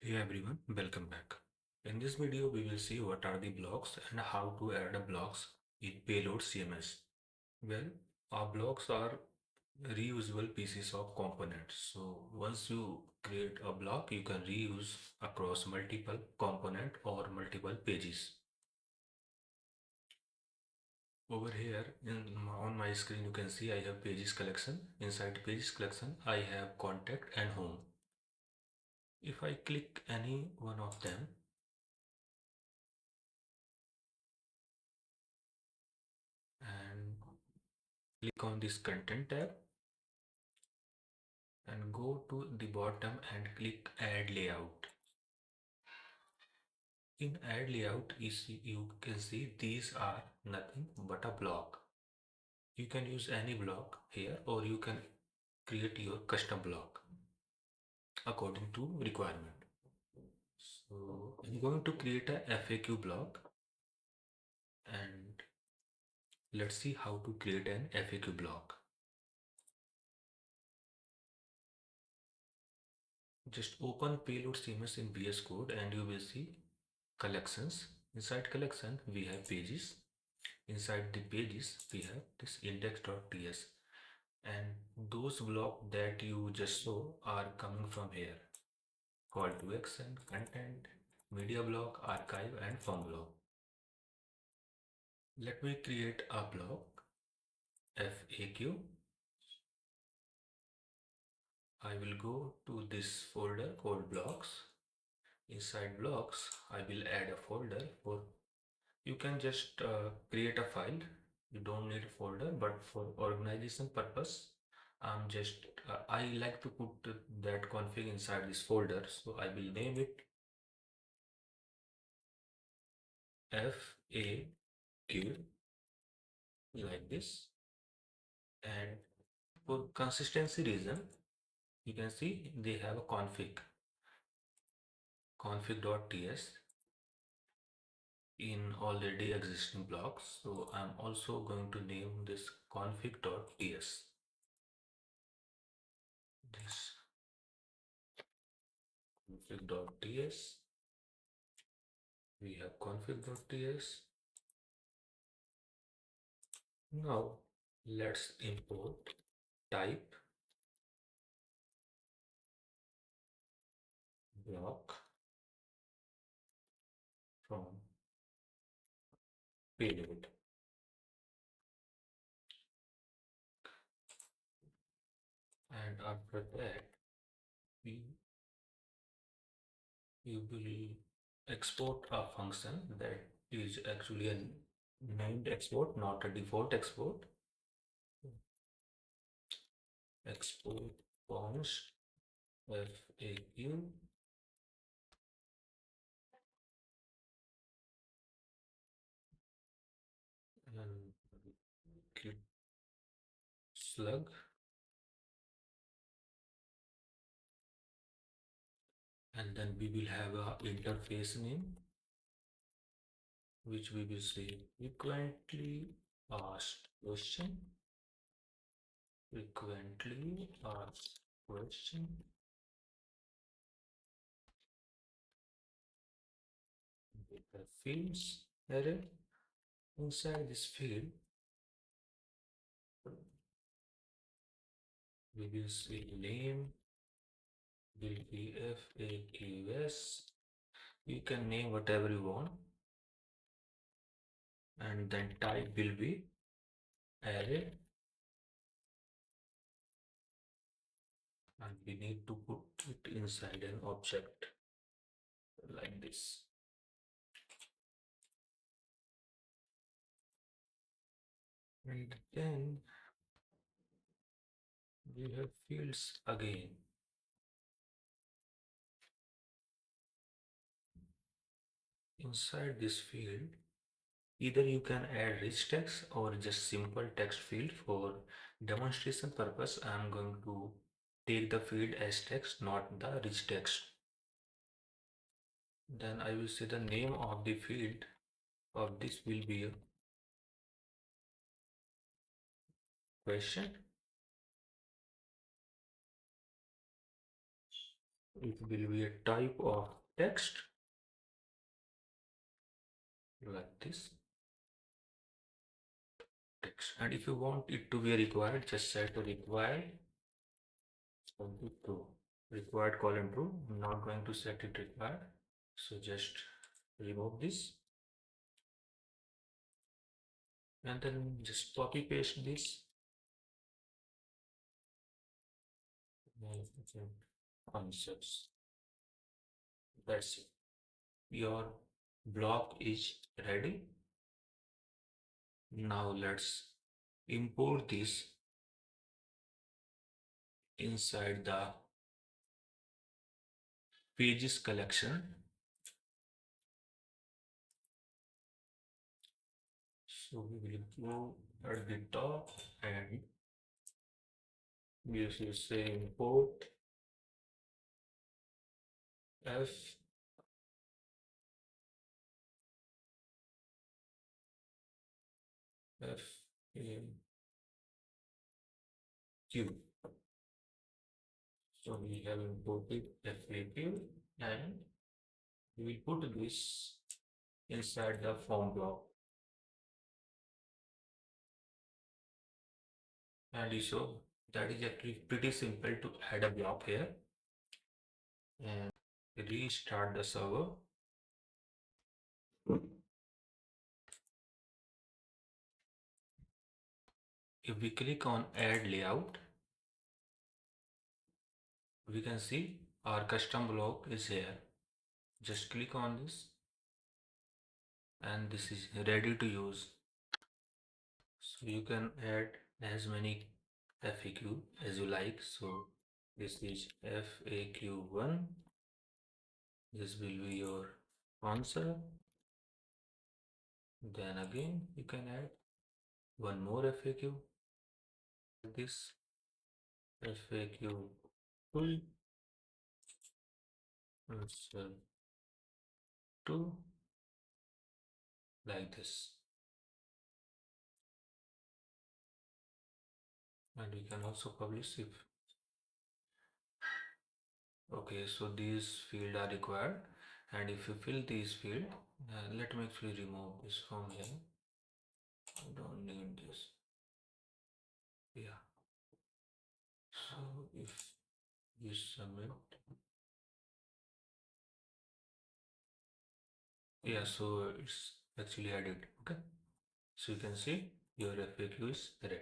Hey everyone, welcome back. In this video, we will see what are the blocks and how to add a blocks in Payload CMS. Well, our blocks are reusable pieces of components. So once you create a block, you can reuse across multiple component or multiple pages. Over here on my screen, you can see I have pages collection. Inside pages collection, I have contact and home. If I click any one of them, and click on this content tab and go to the bottom and click add layout. In add layout you can see these are nothing but a block. You can use any block here or you can create your custom block according to requirement. So I'm going to create a FAQ block and let's see how to create an FAQ block. Just open Payload CMS in VS Code and you will see collections. Inside collection we have pages. Inside the pages we have this index.ts and those blocks that you just saw are coming from here: call to action, content, media block, archive and form block. Let me create a block FAQ. I will go to this folder called blocks. Inside blocks I will add a folder. For you can just create a file. You don't need a folder, but for organization purpose I'm just I like to put that config inside this folder, so I will name it FAQ like this. And for consistency reason, you can see they have a config.ts in already existing blocks, so I'm also going to name this config.ts. This config.ts, we have config.ts. Now let's import type block from payload. And after that we you will export a function that is actually a named export, not a default export. Export const FAQ and click slug, and then we will have a interface name which we will say frequently asked question, frequently asked question, with the fields array. Inside this field we will say name will be FAQs. You can name whatever you want, and then type will be array, and we need to put it inside an object like this. And then we have fields again. Inside this field, either you can add rich text or just simple text field. For demonstration purpose, I am going to take the field as text, not the rich text. Then I will say the name of the field of this will be a question, It will be a type of text like this text. And if you want it to be required, just set to required true. Required colon true. I'm not going to set it required. So just remove this and then just copy paste this answers. That's it. Your block is ready. Now let's import this inside the pages collection. So we will go at the top and we will say import f f a q. So we have imported FAQ and we will put this inside the form block. And so that is actually pretty simple to add a block here and restart the server. If we click on add layout, we can see our custom block is here. Just click on this and this is ready to use. So you can add as many FAQ as you like. So this is FAQ1. This will be your answer. Then again you can add one more FAQ. This FAQ full answer 2 like this. And we can also publish if okay, so these fields are required, and if you fill these fields, let me actually remove this from here. I don't need this. Yeah. So if we submit, yeah, so it's actually added. Okay. So you can see your FAQ is ready.